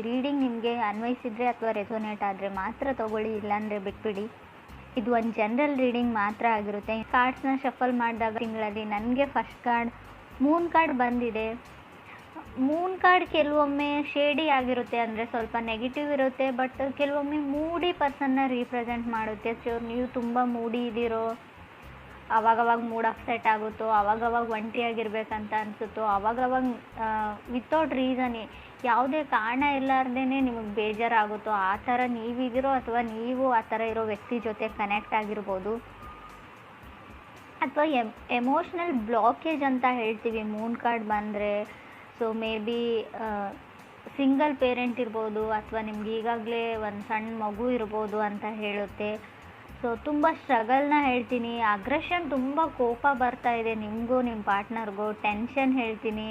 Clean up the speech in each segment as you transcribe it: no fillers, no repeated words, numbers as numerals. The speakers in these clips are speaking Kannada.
ರೀಡಿಂಗ್ ನಿಮಗೆ ಅನ್ವಯಿಸಿದರೆ ಅಥವಾ ರೆಸೊನೇಟ್ ಆದರೆ ಮಾತ್ರ ತೊಗೊಳ್ಳಿ, ಇಲ್ಲಾಂದರೆ ಬಿಟ್ಬಿಡಿ. ಇದು ಒಂದು ಜನರಲ್ ರೀಡಿಂಗ್ ಮಾತ್ರ ಆಗಿರುತ್ತೆ. ಕಾರ್ಡ್ಸ್ನ ಶಫಲ್ ಮಾಡಿದಾಗ ತಿಂಗಳಲ್ಲಿ ನನಗೆ ಫಸ್ಟ್ ಕಾರ್ಡ್ ಮೂನ್ ಕಾರ್ಡ್ ಬಂದಿದೆ. ಮೂನ್ ಕಾರ್ಡ್ ಕೆಲವೊಮ್ಮೆ ಶೇಡಿ ಆಗಿರುತ್ತೆ, ಅಂದರೆ ಸ್ವಲ್ಪ ನೆಗೆಟಿವ್ ಇರುತ್ತೆ, ಬಟ್ ಕೆಲವೊಮ್ಮೆ ಮೂಡಿ ಪರ್ಸನ್ನ ರೀಪ್ರೆಸೆಂಟ್ ಮಾಡುತ್ತೆ. ಸೊ ನೀವು ತುಂಬ ಮೂಡಿ ಇದ್ದೀರೋ, ಅವಾಗವಾಗ ಮೂಡ್ ಅಪ್ಸೆಟ್ ಆಗುತ್ತೋ, ಅವಾಗವಾಗ ಒಂಟಿಯಾಗಿರ್ಬೇಕಂತ ಅನಿಸುತ್ತೋ, ಅವಾಗವಾಗ ವಿತೌಟ್ ರೀಸನ್ ಯಾವುದೇ ಕಾರಣ ಇಲ್ಲಾರ್ದೇ ನಿಮಗೆ ಬೇಜಾರಾಗುತ್ತೋ, ಆ ಥರ ನೀವಿದ್ದೀರೋ ಅಥವಾ ನೀವು ಆ ಥರ ಇರೋ ವ್ಯಕ್ತಿ ಜೊತೆ ಕನೆಕ್ಟ್ ಆಗಿರ್ಬೋದು. ಅಥವಾ ಎಮೋಷ್ನಲ್ ಬ್ಲಾಕೇಜ್ ಅಂತ ಹೇಳ್ತೀವಿ ಮೂನ್ ಕಾರ್ಡ್ ಬಂದರೆ. So may be single parent ಇರ್ಬೋದು, ಅಥವಾ ನಿಮ್ಗೆ ಈಗಾಗಲೇ ಒಂದು ಸಣ್ಣ ಮಗು ಇರ್ಬೋದು ಅಂತ ಹೇಳುತ್ತೆ. ಸೊ ತುಂಬ ಸ್ಟ್ರಗಲ್ನ ಹೇಳ್ತೀನಿ. ಅಗ್ರೆಷನ್, ತುಂಬ ಕೋಪ ಬರ್ತಾ ಇದೆ ನಿಮಗೂ ನಿಮ್ಮ ಪಾರ್ಟ್ನರ್ಗೂ. ಟೆನ್ಷನ್ ಹೇಳ್ತೀನಿ.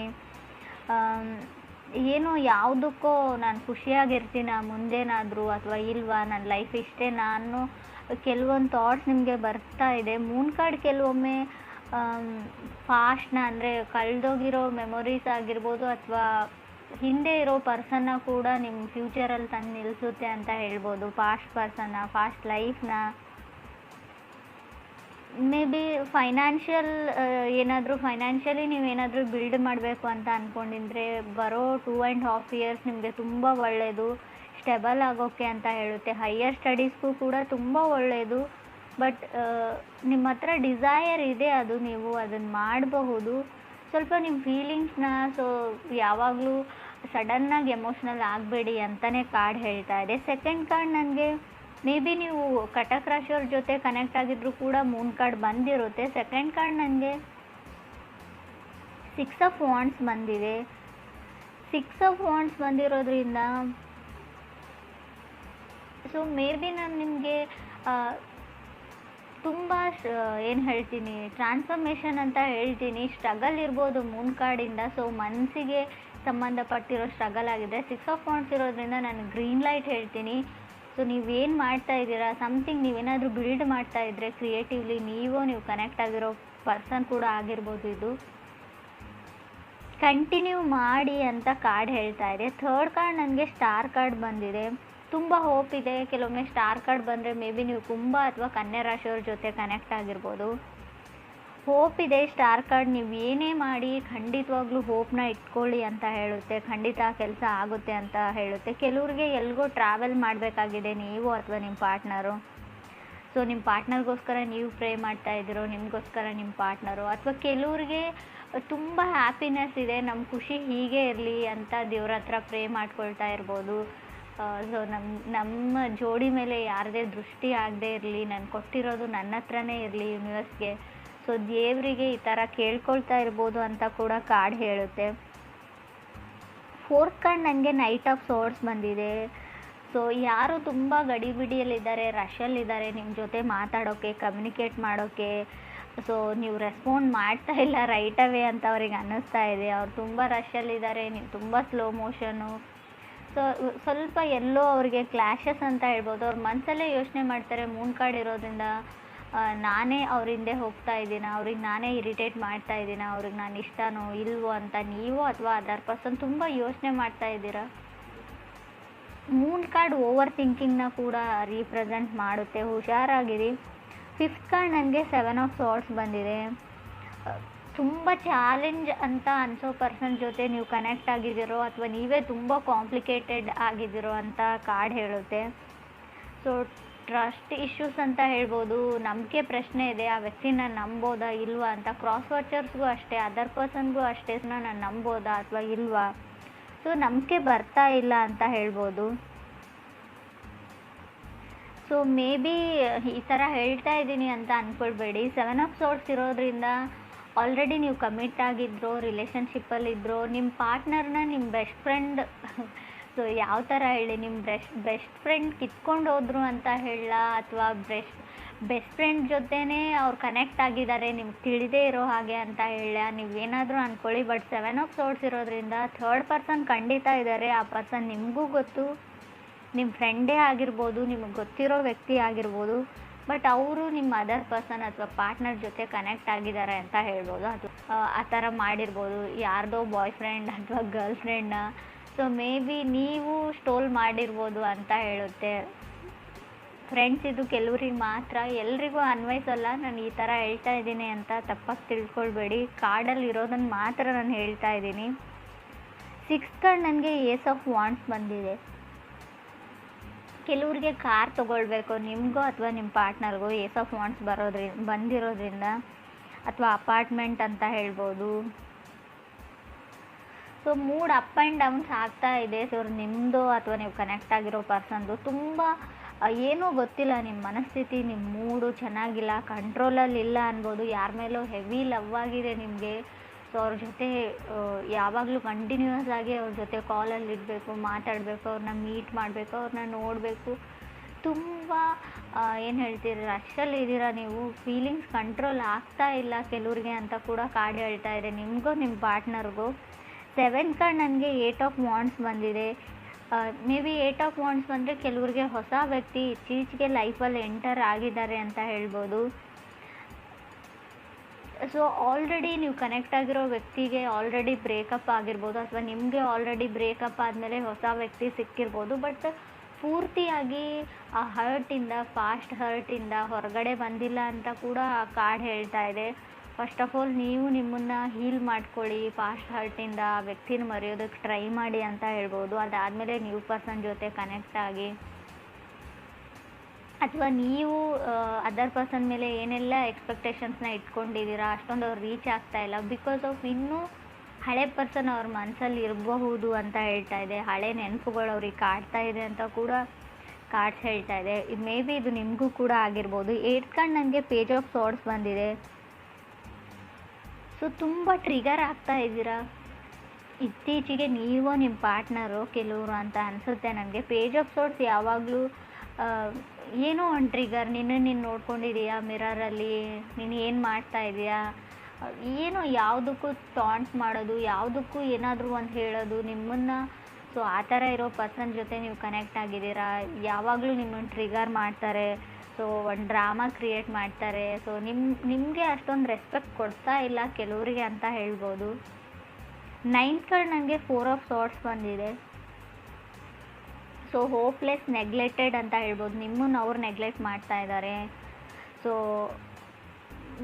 ಏನೋ ಯಾವುದಕ್ಕೋ ನಾನು ಖುಷಿಯಾಗಿರ್ತೀನ ಮುಂದೇನಾದರೂ ಅಥವಾ ಇಲ್ವಾ, ನನ್ನ ಲೈಫ್ ಇಷ್ಟೇನಾ ಅನ್ನೋ ಕೆಲವೊಂದು ಥಾಟ್ಸ್ ನಿಮಗೆ ಬರ್ತಾ ಇದೆ. ಮೂನ್ ಕಾರ್ಡ್ ಕೆಲವೊಮ್ಮೆ ಫಾಸ್ಟ್ನ, ಅಂದರೆ ಕಳೆದೋಗಿರೋ ಮೆಮೊರೀಸ್ ಆಗಿರ್ಬೋದು, ಅಥವಾ ಹಿಂದೆ ಇರೋ ಪರ್ಸನ್ನ ಕೂಡ ನಿಮ್ಮ ಫ್ಯೂಚರಲ್ಲಿ ತಂದು ನಿಲ್ಲಿಸುತ್ತೆ ಅಂತ ಹೇಳ್ಬೋದು. ಫಾಸ್ಟ್ ಪರ್ಸನ್ನ, ಫಾಸ್ಟ್ ಲೈಫ್ನ. ಮೇ ಬಿ ಫೈನಾನ್ಷಿಯಲಿ ನೀವೇನಾದರೂ ಬಿಲ್ಡ್ ಮಾಡಬೇಕು ಅಂತ ಅಂದ್ಕೊಂಡಿದ್ರೆ ಬರೋ 2.5 years ನಿಮಗೆ ತುಂಬ ಒಳ್ಳೆಯದು, ಸ್ಟೆಬಲ್ ಆಗೋಕ್ಕೆ ಅಂತ ಹೇಳುತ್ತೆ. ಹೈಯರ್ ಸ್ಟಡೀಸ್ಗೂ ಕೂಡ ತುಂಬ ಒಳ್ಳೆಯದು. ಬಟ್ ನಿಮ್ಮ ಹತ್ರ ಡಿಸೈರ್ ಇದೆ, ಅದು ನೀವು ಅದನ್ನು ಮಾಡಬಹುದು. ಸ್ವಲ್ಪ ನಿಮ್ಮ ಫೀಲಿಂಗ್ಸ್ನ, ಸೊ ಯಾವಾಗಲೂ ಸಡನ್ನಾಗಿ ಎಮೋಷ್ನಲ್ ಆಗಬೇಡಿ ಅಂತಲೇ ಕಾರ್ಡ್ ಹೇಳ್ತಾ ಇದೆ. ಸೆಕೆಂಡ್ ಕಾರ್ಡ್ ನನಗೆ ಮೇ ಬಿ ನೀವು ಕಟಕ್ ರಾಶಿಯವ್ರ ಜೊತೆ ಕನೆಕ್ಟ್ ಆಗಿದ್ರೂ ಕೂಡ ಮೂನ್ ಕಾರ್ಡ್ ಬಂದಿರುತ್ತೆ. ಸೆಕೆಂಡ್ ಕಾರ್ಡ್ ನನಗೆ 6 of Wands ಬಂದಿದೆ. 6 of Wands ಬಂದಿರೋದ್ರಿಂದ ಸೊ ಮೇ ಬಿ ನಾನು ನಿಮಗೆ ತುಂಬ ಏನು ಹೇಳ್ತೀನಿ, ಟ್ರಾನ್ಸ್ಫರ್ಮೇಷನ್ ಅಂತ ಹೇಳ್ತೀನಿ. ಸ್ಟ್ರಗಲ್ ಇರ್ಬೋದು ಮೂನ್ ಕಾರ್ಡಿಂದ. ಸೊ ಮನಸ್ಸಿಗೆ ಸಂಬಂಧಪಟ್ಟಿರೋ ಸ್ಟ್ರಗಲ್ ಆಗಿದೆ. 6 of Wands ಇರೋದ್ರಿಂದ ನಾನು ಗ್ರೀನ್ ಲೈಟ್ ಹೇಳ್ತೀನಿ. ಸೊ ನೀವೇನು ಮಾಡ್ತಾ ಇದ್ದೀರಾ, ಸಮಥಿಂಗ್ ನೀವೇನಾದರೂ ಬಿಲ್ಡ್ ಮಾಡ್ತಾ ಇದ್ದರೆ ಕ್ರಿಯೇಟಿವ್ಲಿ, ನೀವು ಕನೆಕ್ಟ್ ಆಗಿರೋ ಪರ್ಸನ್ ಕೂಡ ಆಗಿರ್ಬೋದು, ಇದು ಕಂಟಿನ್ಯೂ ಮಾಡಿ ಅಂತ ಕಾರ್ಡ್ ಹೇಳ್ತಾ ಇದೆ. ಥರ್ಡ್ ಕಾರ್ಡ್ ನನಗೆ ಸ್ಟಾರ್ ಕಾರ್ಡ್ ಬಂದಿದೆ. ತುಂಬ ಹೋಪ್ ಇದೆ. ಕೆಲವೊಮ್ಮೆ ಸ್ಟಾರ್ ಕಾರ್ಡ್ ಬಂದರೆ ಮೇ ಬಿ ನೀವು ಕುಂಭ ಅಥವಾ ಕನ್ಯಾ ರಾಶಿಯವ್ರ ಜೊತೆ ಕನೆಕ್ಟ್ ಆಗಿರ್ಬೋದು. ಹೋಪ್ ಇದೆ. ಸ್ಟಾರ್ ಕಾರ್ಡ್ ನೀವು ಏನೇ ಮಾಡಿ ಖಂಡಿತವಾಗ್ಲೂ ಹೋಪ್ನ ಇಟ್ಕೊಳ್ಳಿ ಅಂತ ಹೇಳುತ್ತೆ. ಖಂಡಿತ ಕೆಲಸ ಆಗುತ್ತೆ ಅಂತ ಹೇಳುತ್ತೆ. ಕೆಲವ್ರಿಗೆ ಎಲ್ಗೋ ಟ್ರಾವೆಲ್ ಮಾಡಬೇಕಾಗಿದೆ ನೀವು ಅಥವಾ ನಿಮ್ಮ ಪಾರ್ಟ್ನರು. ಸೊ ನಿಮ್ಮ ಪಾರ್ಟ್ನರ್ಗೋಸ್ಕರ ನೀವು ಪ್ರೇ ಮಾಡ್ತಾ ಇದ್ದೀರೋ, ನಿಮಗೋಸ್ಕರ ನಿಮ್ಮ ಪಾರ್ಟ್ನರು. ಅಥವಾ ಕೆಲವ್ರಿಗೆ ತುಂಬ ಹ್ಯಾಪಿನೆಸ್ ಇದೆ, ನಮ್ಮ ಖುಷಿ ಹೀಗೆ ಇರಲಿ ಅಂತ ದೇವ್ರ ಹತ್ರ ಪ್ರೇ ಮಾಡ್ಕೊಳ್ತಾ ಇರ್ಬೋದು. ಸೊ ನಮ್ಮ ಜೋಡಿ ಮೇಲೆ ಯಾರದೇ ದೃಷ್ಟಿ ಆಗದೆ ಇರಲಿ, ನಾನು ಕೊಟ್ಟಿರೋದು ನನ್ನ ಹತ್ರನೇ ಇರಲಿ ಯೂನಿವರ್ಸ್ಗೆ. ಸೊ ದೇವರಿಗೆ ಈ ಥರ ಕೇಳ್ಕೊಳ್ತಾ ಇರ್ಬೋದು ಅಂತ ಕೂಡ ಕಾರ್ಡ್ ಹೇಳುತ್ತೆ. ಫೋರ್ತ್ ಕಾರ್ಡ್ ನನಗೆ ನೈಟ್ ಆಫ್ ಸೋರ್ಡ್ಸ್ ಬಂದಿದೆ. ಸೊ ಯಾರು ತುಂಬ ಗಡಿಬಿಡಿಯಲ್ಲಿದ್ದಾರೆ, ರಶಲ್ಲಿದ್ದಾರೆ ನಿಮ್ಮ ಜೊತೆ ಮಾತಾಡೋಕ್ಕೆ, ಕಮ್ಯುನಿಕೇಟ್ ಮಾಡೋಕ್ಕೆ. ಸೊ ನೀವು ರೆಸ್ಪಾಂಡ್ ಮಾಡ್ತಾ ಇಲ್ಲ ರೈಟ್ ಅವೇ ಅಂತ ಅವ್ರಿಗೆ ಅನ್ನಿಸ್ತಾ ಇದೆ. ಅವ್ರು ತುಂಬ ರಶಲ್ಲಿದ್ದಾರೆ, ನೀವು ತುಂಬ ಸ್ಲೋ ಮೋಷನು. ಸೊ ಸ್ವಲ್ಪ ಎಲ್ಲೋ ಅವ್ರಿಗೆ ಕ್ಲ್ಯಾಶಸ್ ಅಂತ ಹೇಳ್ಬೋದು. ಅವ್ರ ಮನಸ್ಸಲ್ಲೇ ಯೋಚನೆ ಮಾಡ್ತಾರೆ, ಮೂನ್ ಕಾರ್ಡ್ ಇರೋದ್ರಿಂದ ನಾನೇ ಅವ್ರ ಹಿಂದೆ ಹೋಗ್ತಾ ಇದ್ದೀನ, ಅವ್ರಿಗೆ ನಾನೇ ಇರಿಟೇಟ್ ಮಾಡ್ತಾ ಇದ್ದೀನ, ಅವ್ರಿಗೆ ನಾನು ಇಷ್ಟನೋ ಇಲ್ವೋ ಅಂತ ನೀವು ಅಥವಾ ಅದರ್ ಪರ್ಸನ್ ತುಂಬ ಯೋಚನೆ ಮಾಡ್ತಾ ಇದ್ದೀರಾ. ಮೂನ್ ಕಾರ್ಡ್ ಓವರ್ ಥಿಂಕಿಂಗ್ನ ಕೂಡ ರೀಪ್ರೆಸೆಂಟ್ ಮಾಡುತ್ತೆ, ಹುಷಾರಾಗಿರಿ. ಫಿಫ್ತ್ ಕಾರ್ಡ್ ನನಗೆ 7 of Swords ಬಂದಿದೆ. ತುಂಬ ಚಾಲೆಂಜ್ ಅಂತ ಅನಿಸೋ ಪರ್ಸನ್ ಜೊತೆ ನೀವು ಕನೆಕ್ಟ್ ಆಗಿದ್ದೀರೋ ಅಥವಾ ನೀವೇ ತುಂಬ ಕಾಂಪ್ಲಿಕೇಟೆಡ್ ಆಗಿದ್ದೀರೋ ಅಂತ ಕಾರ್ಡ್ ಹೇಳುತ್ತೆ. ಸೊ ಟ್ರಸ್ಟ್ ಇಶ್ಯೂಸ್ ಅಂತ ಹೇಳ್ಬೋದು. ನಂಬಿಕೆ ಪ್ರಶ್ನೆ ಇದೆ, ಆ ವ್ಯಕ್ತಿನ ನಂಬೋದಾ ಇಲ್ವಾ ಅಂತ. ಕ್ರಾಸ್ ವಾಚರ್ಸ್ಗೂ ಅಷ್ಟೇ, ಅದರ್ ಪರ್ಸನ್ಗೂ ಅಷ್ಟೇ, ನಾನು ನಂಬೋದಾ ಅಥವಾ ಇಲ್ವಾ. ಸೊ ನಂಬಿಕೆ ಬರ್ತಾ ಇಲ್ಲ ಅಂತ ಹೇಳ್ಬೋದು. ಸೊ ಮೇ ಬಿ ಈ ಥರ ಹೇಳ್ತಾ ಇದ್ದೀನಿ ಅಂತ ಅಂದ್ಕೊಳ್ಬೇಡಿ. 7 of Swords ಇರೋದ್ರಿಂದ ಆಲ್ರೆಡಿ ನೀವು ಕಮಿಟ್ ಆಗಿದ್ರೋ, ರಿಲೇಷನ್ಶಿಪ್ಪಲ್ಲಿದ್ರೋ, ನಿಮ್ಮ ಪಾರ್ಟ್ನರ್ನ ನಿಮ್ಮ ಬೆಸ್ಟ್ ಫ್ರೆಂಡ್, ಸೊ ಯಾವ ಥರ ಹೇಳಿ, ನಿಮ್ಮ ಬೆಸ್ಟ್ ಫ್ರೆಂಡ್ ಕಿತ್ಕೊಂಡು ಹೋದ್ರು ಅಂತ ಹೇಳ, ಅಥವಾ ಬೆಸ್ಟ್ ಫ್ರೆಂಡ್ ಜೊತೆನೇ ಅವ್ರು ಕನೆಕ್ಟ್ ಆಗಿದ್ದಾರೆ ನಿಮ್ಗೆ ತಿಳಿದೇ ಇರೋ ಹಾಗೆ ಅಂತ ಹೇಳ, ನೀವೇನಾದರೂ ಅಂದ್ಕೊಳ್ಳಿ. ಬಟ್ 7 of Swords ಇರೋದ್ರಿಂದ ಥರ್ಡ್ ಪರ್ಸನ್ ಖಂಡಿತ ಇದ್ದಾರೆ. ಆ ಪರ್ಸನ್ ನಿಮಗೂ ಗೊತ್ತು, ನಿಮ್ಮ ಫ್ರೆಂಡೇ ಆಗಿರ್ಬೋದು, ನಿಮಗೆ ಗೊತ್ತಿರೋ ವ್ಯಕ್ತಿ ಆಗಿರ್ಬೋದು. ಬಟ್ ಅವರು ನಿಮ್ಮ ಅದರ್ ಪರ್ಸನ್ ಅಥವಾ ಪಾರ್ಟ್ನರ್ ಜೊತೆ ಕನೆಕ್ಟ್ ಆಗಿದ್ದಾರೆ ಅಂತ ಹೇಳ್ಬೋದು. ಅದು ಆ ಥರ ಮಾಡಿರ್ಬೋದು, ಯಾರ್ದೋ ಬಾಯ್ ಫ್ರೆಂಡ್ ಅಥವಾ ಗರ್ಲ್ ಫ್ರೆಂಡ್ನ. ಸೊ ಮೇ ಬಿ ನೀವು ಸ್ಟೋಲ್ ಮಾಡಿರ್ಬೋದು ಅಂತ ಹೇಳುತ್ತೆ. ಫ್ರೆಂಡ್ಸ್, ಇದು ಕೆಲವ್ರಿಗೆ ಮಾತ್ರ, ಎಲ್ರಿಗೂ ಅನ್ವಯಿಸಲ್ಲ. ನಾನು ಈ ಥರ ಹೇಳ್ತಾ ಇದ್ದೀನಿ ಅಂತ ತಪ್ಪಾಗಿ ತಿಳ್ಕೊಳ್ಬೇಡಿ. ಕಾರ್ಡಲ್ಲಿ ಇರೋದನ್ನು ಮಾತ್ರ ನಾನು ಹೇಳ್ತಾ ಇದ್ದೀನಿ. 6th ಕಾರ್ಡ್ ನನಗೆ ಏಸ್ ಆಫ್ ವಾಂಡ್ಸ್ ಬಂದಿದೆ. ಕೆಲವ್ರಿಗೆ ಕಾರ್ ತೊಗೊಳ್ಬೇಕು, ನಿಮಗೋ ಅಥವಾ ನಿಮ್ಮ ಪಾರ್ಟ್ನರ್ಗೋ ಏಸ್ ಆಫ್ ವಾಂಡ್ಸ್ ಬಂದಿರೋದ್ರಿಂದ, ಅಥವಾ ಅಪಾರ್ಟ್ಮೆಂಟ್ ಅಂತ ಹೇಳ್ಬೋದು. So mood up and downs ಆಗ್ತಾ ಇದೆ. ಸೊ ನಿಮ್ಮದು ಅಥವಾ ನೀವು ಕನೆಕ್ಟ್ ಆಗಿರೋ ಪರ್ಸನ್ದು ತುಂಬ ಏನೋ ಗೊತ್ತಿಲ್ಲ, ನಿಮ್ಮ ಮನಸ್ಥಿತಿ, ನಿಮ್ಮ ಮೂಡು ಚೆನ್ನಾಗಿಲ್ಲ, ಕಂಟ್ರೋಲಲ್ಲಿ ಇಲ್ಲ ಅನ್ಬೋದು. ಯಾರ ಮೇಲೋ ಹೆವಿ ಲವ್ ಆಗಿದೆ ನಿಮಗೆ. ಸೊ ಅವ್ರ ಜೊತೆ ಯಾವಾಗಲೂ ಕಂಟಿನ್ಯೂಯಸ್ ಆಗಿ ಅವ್ರ ಜೊತೆ ಕಾಲಲ್ಲಿ ಇರಬೇಕು, ಮಾತಾಡಬೇಕು, ಅವ್ರನ್ನ ಮೀಟ್ ಮಾಡಬೇಕು, ಅವ್ರನ್ನ ನೋಡಬೇಕು. ತುಂಬ ಏನು ಹೇಳ್ತೀರಿ, ರಶಲ್ಲಿ ಇದ್ದೀರಾ ನೀವು. ಫೀಲಿಂಗ್ಸ್ ಕಂಟ್ರೋಲ್ ಆಗ್ತಾ ಇಲ್ಲ ಕೆಲವ್ರಿಗೆ ಅಂತ ಕೂಡ ಕಾರ್ಡ್ ಹೇಳ್ತಾ ಇದೆ, ನಿಮಗೂ ನಿಮ್ಮ ಪಾರ್ಟ್ನರ್ಗೂ. 7th ಕಾರ್ಡ್ ನನಗೆ 8 ಆಫ್ ವಾಂಡ್ಸ್ ಬಂದಿದೆ. ಮೇ ಬಿ 8 ಆಫ್ ವಾಂಡ್ಸ್ ಬಂದರೆ ಕೆಲವ್ರಿಗೆ ಹೊಸ ವ್ಯಕ್ತಿ ಇತ್ತೀಚೆಗೆ ಲೈಫಲ್ಲಿ ಎಂಟರ್ ಆಗಿದ್ದಾರೆ ಅಂತ ಹೇಳ್ಬೋದು. ಸೊ ಆಲ್ರೆಡಿ ನೀವು ಕನೆಕ್ಟ್ ಆಗಿರೋ ವ್ಯಕ್ತಿಗೆ ಆಲ್ರೆಡಿ ಬ್ರೇಕಪ್ ಆಗಿರ್ಬೋದು, ಅಥವಾ ನಿಮಗೆ ಆಲ್ರೆಡಿ ಬ್ರೇಕಪ್ ಆದಮೇಲೆ ಹೊಸ ವ್ಯಕ್ತಿ ಸಿಕ್ಕಿರ್ಬೋದು. ಬಟ್ ಪೂರ್ತಿಯಾಗಿ ಆ ಹರ್ಟಿಂದ, ಫಾಸ್ಟ್ ಹರ್ಟಿಂದ ಹೊರಗಡೆ ಬಂದಿಲ್ಲ ಅಂತ ಕೂಡ ಆ ಕಾರ್ಡ್ ಹೇಳ್ತಾ ಇದೆ. ಫಸ್ಟ್ ಆಫ್ ಆಲ್ ನೀವು ನಿಮ್ಮನ್ನು ಹೀಲ್ ಮಾಡ್ಕೊಳ್ಳಿ, ಫಾಸ್ಟ್ ಹರ್ಟಿಂದ ಆ ವ್ಯಕ್ತಿನ ಮರೆಯೋದಕ್ಕೆ ಟ್ರೈ ಮಾಡಿ ಅಂತ ಹೇಳ್ಬೋದು. ಅದಾದಮೇಲೆ ನ್ಯೂ ಪರ್ಸನ್ ಜೊತೆ ಕನೆಕ್ಟ್ ಆಗಿ, ಅಥವಾ ನೀವು ಅದರ್ ಪರ್ಸನ್ ಮೇಲೆ ಏನೆಲ್ಲ ಎಕ್ಸ್ಪೆಕ್ಟೇಷನ್ಸ್ನ ಇಟ್ಕೊಂಡಿದ್ದೀರಾ ಅಷ್ಟೊಂದು ಅವ್ರು ರೀಚ್ ಆಗ್ತಾ ಇಲ್ಲ. ಬಿಕಾಸ್ ಆಫ್ ಇನ್ನೂ ಹಳೆ ಪರ್ಸನ್ ಅವ್ರ ಮನಸ್ಸಲ್ಲಿ ಇರಬಹುದು ಅಂತ ಹೇಳ್ತಾ ಇದೆ. ಹಳೆ ನೆನಪುಗಳು ಅವ್ರಿಗೆ ಕಾಡ್ತಾ ಇದೆ ಅಂತ ಕೂಡ ಕಾರ್ಡ್ಸ್ ಹೇಳ್ತಾ ಇದೆ. ಇದು ಮೇ ಬಿ ಇದು ನಿಮಗೂ ಕೂಡ ಆಗಿರ್ಬೋದು. 8th ಕಾರ್ಡ್ ನನಗೆ ಪೇಜ್ ಆಫ್ ಸಾರ್ಡ್ಸ್ ಬಂದಿದೆ. ಸೊ ತುಂಬ ಟ್ರಿಗರ್ ಆಗ್ತಾ ಇದ್ದೀರಾ ಇತ್ತೀಚೆಗೆ, ನೀವು ನಿಮ್ಮ ಪಾರ್ಟ್ನರು ಕೆಲವರು ಅಂತ ಅನಿಸುತ್ತೆ ನನಗೆ. ಪೇಜ್ ಆಫ್ ಸಾರ್ಡ್ಸ್ ಯಾವಾಗಲೂ ಏನೋ ಒಂದು ಟ್ರಿಗರ್. ನೀನು ನೋಡ್ಕೊಂಡಿದ್ದೀಯಾ ಮಿರರಲ್ಲಿ, ನೀನು ಏನು ಮಾಡ್ತಾ ಇದೆಯಾ, ಏನೋ ಯಾವುದಕ್ಕೂ ಟಾಂಟ್ ಮಾಡೋದು, ಯಾವುದಕ್ಕೂ ಏನಾದರೂ ಒಂದು ಹೇಳೋದು ನಿಮ್ಮನ್ನು. ಸೊ ಆ ಥರ ಇರೋ ಪರ್ಸನ್ ಜೊತೆ ನೀವು ಕನೆಕ್ಟ್ ಆಗಿದ್ದೀರಾ. ಯಾವಾಗಲೂ ನಿಮ್ಮನ್ನು ಟ್ರಿಗರ್ ಮಾಡ್ತಾರೆ. ಸೊ ಒಂದು ಡ್ರಾಮಾ ಕ್ರಿಯೇಟ್ ಮಾಡ್ತಾರೆ. ಸೊ ನಿಮಗೆ ಅಷ್ಟೊಂದು ರೆಸ್ಪೆಕ್ಟ್ ಕೊಡ್ತಾ ಇಲ್ಲ ಕೆಲವರಿಗೆ ಅಂತ ಹೇಳ್ಬೋದು. 9th ಕಾರ್ಡ್ ನನಗೆ 4 ಆಫ್ ಸಾರ್ಡ್ಸ್ ಬಂದಿದೆ. ಸೊ ಹೋಪ್ಲೆಸ್, ನೆಗ್ಲೆಕ್ಟೆಡ್ ಅಂತ ಹೇಳ್ಬೋದು. ನಿಮ್ಮನ್ನು ಅವ್ರು ನೆಗ್ಲೆಕ್ಟ್ ಮಾಡ್ತಾ ಇದ್ದಾರೆ. ಸೊ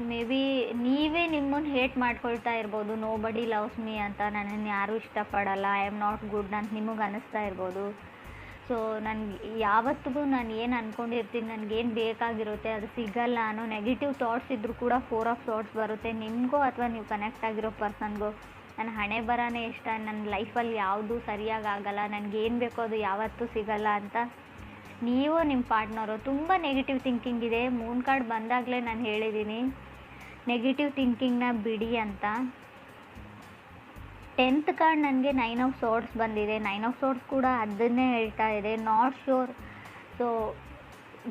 ಮೇ ಬಿ ನೀವೇ ನಿಮ್ಮನ್ನು ಹೇಟ್ ಮಾಡ್ಕೊಳ್ತಾ ಇರ್ಬೋದು. ನೋ ಬಡಿ ಲವ್ಸ್ ಮೀ ಅಂತ, ನನ್ನನ್ನು ಯಾರೂ ಇಷ್ಟಪಡಲ್ಲ, ಐ ಆಮ್ ನಾಟ್ ಗುಡ್ ಅಂತ ನಿಮಗೆ ಅನ್ನಿಸ್ತಾ ಇರ್ಬೋದು. ಸೊ ನನಗೆ ಯಾವತ್ತಿಗೂ ನಾನು ಏನು ಅಂದ್ಕೊಂಡಿರ್ತೀನಿ, ನನಗೇನು ಬೇಕಾಗಿರುತ್ತೆ ಅದು ಸಿಗಲ್ಲ ಅನ್ನೋ ನೆಗೆಟಿವ್ ಥಾಟ್ಸ್ ಇದ್ದರೂ ಕೂಡ 4 ಆಫ್ ಸಾರ್ಡ್ಸ್ ಬರುತ್ತೆ. ನಿಮಗೋ ಅಥವಾ ನೀವು ಕನೆಕ್ಟ್ ಆಗಿರೋ ಪರ್ಸನ್ಗೋ ನನ್ನ ಹಣೆ ಬರನೇ ಇಷ್ಟ, ನನ್ನ ಲೈಫಲ್ಲಿ ಯಾವುದೂ ಸರಿಯಾಗಿ ಆಗಲ್ಲ, ನನಗೇನು ಬೇಕೋ ಅದು ಯಾವತ್ತೂ ಸಿಗಲ್ಲ ಅಂತ ನೀವು ನಿಮ್ಮ ಪಾರ್ಟ್ನರು ತುಂಬ ನೆಗೆಟಿವ್ ಥಿಂಕಿಂಗ್ ಇದೆ. ಮೂನ್ ಕಾರ್ಡ್ ಬಂದಾಗಲೇ ನಾನು ಹೇಳಿದ್ದೀನಿ ನೆಗೆಟಿವ್ ಥಿಂಕಿಂಗ್ನ ಬಿಡಿ ಅಂತ. 10th ಕಾರ್ಡ್ ನನಗೆ 9 ಆಫ್ ಸಾರ್ಡ್ಸ್ ಬಂದಿದೆ. 9 ಆಫ್ ಸಾರ್ಡ್ಸ್ ಕೂಡ ಅದನ್ನೇ ಹೇಳ್ತಾ ಇದೆ, ನಾಟ್ ಶ್ಯೂರ್. ಸೊ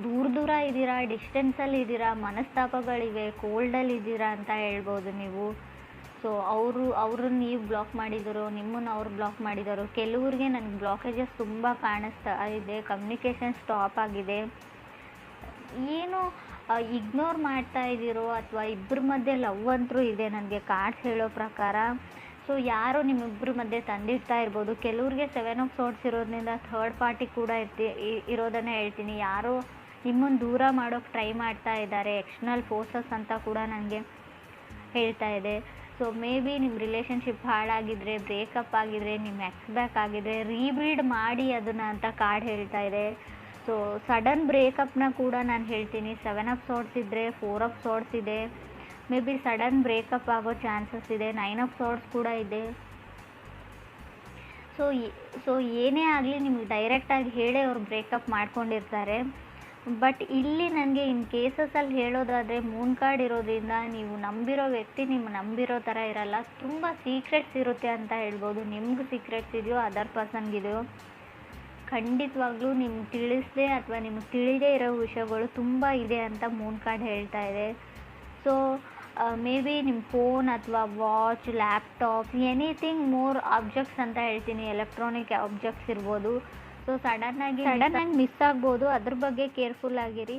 ದೂರ ಇದ್ದೀರಾ, ಡಿಸ್ಟೆನ್ಸಲ್ಲಿ ಇದ್ದೀರಾ, ಮನಸ್ತಾಪಗಳಿವೆ, ಕೋಲ್ಡಲ್ಲಿ ಇದ್ದೀರಾ ಅಂತ ಹೇಳ್ಬೋದು ನೀವು. ಸೊ ಅವ್ರನ್ನ ನೀವು ಬ್ಲಾಕ್ ಮಾಡಿದರು, ನಿಮ್ಮನ್ನು ಅವ್ರು ಬ್ಲಾಕ್ ಮಾಡಿದರು. ಕೆಲವ್ರಿಗೆ ನನಗೆ ಬ್ಲಾಕೇಜಸ್ ತುಂಬ ಕಾಣಿಸ್ತಾ ಇದೆ, ಕಮ್ಯುನಿಕೇಷನ್ ಸ್ಟಾಪ್ ಆಗಿದೆ. ಏನು ಇಗ್ನೋರ್ ಮಾಡ್ತಾ ಇದ್ದೀರೋ ಅಥವಾ ಇಬ್ಬರ ಮಧ್ಯೆ ಲವ್ ಅಂತರೂ ಇದೆ ನನಗೆ ಕಾರ್ಡ್ಸ್ ಹೇಳೋ ಪ್ರಕಾರ. ಸೊ ಯಾರೋ ನಿಮ್ಮಿಬ್ಬರ ಮಧ್ಯೆ ತಂದಿಡ್ತಾ ಇರ್ಬೋದು. ಕೆಲವ್ರಿಗೆ 7 ಆಫ್ ಸಾರ್ಡ್ಸ್ ಇರೋದ್ರಿಂದ ಥರ್ಡ್ ಪಾರ್ಟಿ ಕೂಡ ಇರೋದನ್ನೇ ಹೇಳ್ತೀನಿ. ಯಾರೋ ನಿಮ್ಮನ್ನು ದೂರ ಮಾಡೋಕ್ಕೆ ಟ್ರೈ ಮಾಡ್ತಾ ಇದ್ದಾರೆ, ಎಕ್ಸ್ಟರ್ನಲ್ ಫೋರ್ಸಸ್ ಅಂತ ಕೂಡ ನನಗೆ ಹೇಳ್ತಾ ಇದೆ. ಸೊ ಮೇ ಬಿ ನಿಮ್ಮ ರಿಲೇಷನ್ಶಿಪ್ ಹಾಳಾಗಿದ್ದರೆ, ಬ್ರೇಕಪ್ ಆಗಿದ್ರೆ, ನಿಮ್ಮ ಎಕ್ಸ್ ಬ್ಯಾಕ್ ಆಗಿದ್ರೆ ರೀಬಿಲ್ಡ್ ಮಾಡಿ ಅದನ್ನು ಅಂತ ಕಾರ್ಡ್ ಹೇಳ್ತಾ ಇದೆ. ಸೊ ಸಡನ್ ಬ್ರೇಕಪ್ನ ಕೂಡ ನಾನು ಹೇಳ್ತೀನಿ. 7 ಆಫ್ ಸಾರ್ಡ್ಸ್ ಇದ್ದರೆ 4 ಆಫ್ ಸಾರ್ಡ್ಸ್ ಇದೆ. ಮೇ ಬಿ ಸಡನ್ ಬ್ರೇಕಪ್ ಆಗೋ ಚಾನ್ಸಸ್ ಇದೆ. 9 ಆಫ್ ಸಾರ್ಡ್ಸ್ ಕೂಡ ಇದೆ. ಸೊ ಏನೇ ಆಗಲಿ ನಿಮಗೆ ಡೈರೆಕ್ಟಾಗಿ ಹೇಳೇ ಅವ್ರು ಬ್ರೇಕಪ್ ಮಾಡ್ಕೊಂಡಿರ್ತಾರೆ. ಬಟ್ ಇಲ್ಲಿ ನನಗೆ ಇನ್ ಕೇಸಸಲ್ಲಿ ಹೇಳೋದಾದರೆ ಮೂನ್ ಕಾರ್ಡ್ ಇರೋದ್ರಿಂದ ನೀವು ನಂಬಿರೋ ವ್ಯಕ್ತಿ ನಿಮ್ಮ ನಂಬಿರೋ ಥರ ಇರಲ್ಲ. ತುಂಬ ಸೀಕ್ರೆಟ್ಸ್ ಇರುತ್ತೆ ಅಂತ ಹೇಳ್ಬೋದು. ನಿಮ್ಗೆ ಸೀಕ್ರೆಟ್ಸ್ ಇದೆಯೋ ಅದರ್ ಪರ್ಸನ್ಗಿದೆಯೋ ಖಂಡಿತವಾಗ್ಲೂ ನಿಮ್ಗೆ ತಿಳಿಸದೆ ಅಥವಾ ನಿಮ್ಗೆ ತಿಳಿದೇ ಇರೋ ವಿಷಯಗಳು ತುಂಬ ಇದೆ ಅಂತ ಮೂನ್ ಕಾರ್ಡ್ ಹೇಳ್ತಾ ಇದೆ. ಸೊ ಮೇ ಬಿ ನಿಮ್ಮ ಫೋನ್ ಅಥವಾ watch, laptop, anything more objects ಅಂತ ಹೇಳ್ತೀನಿ, ಎಲೆಕ್ಟ್ರಾನಿಕ್ ಆಬ್ಜೆಕ್ಟ್ಸ್ ಇರ್ಬೋದು. ಸೊ ಸಡನ್ನಾಗಿ ಮಿಸ್ ಆಗ್ಬೋದು. ಅದ್ರ ಬಗ್ಗೆ ಕೇರ್ಫುಲ್ ಆಗಿರಿ.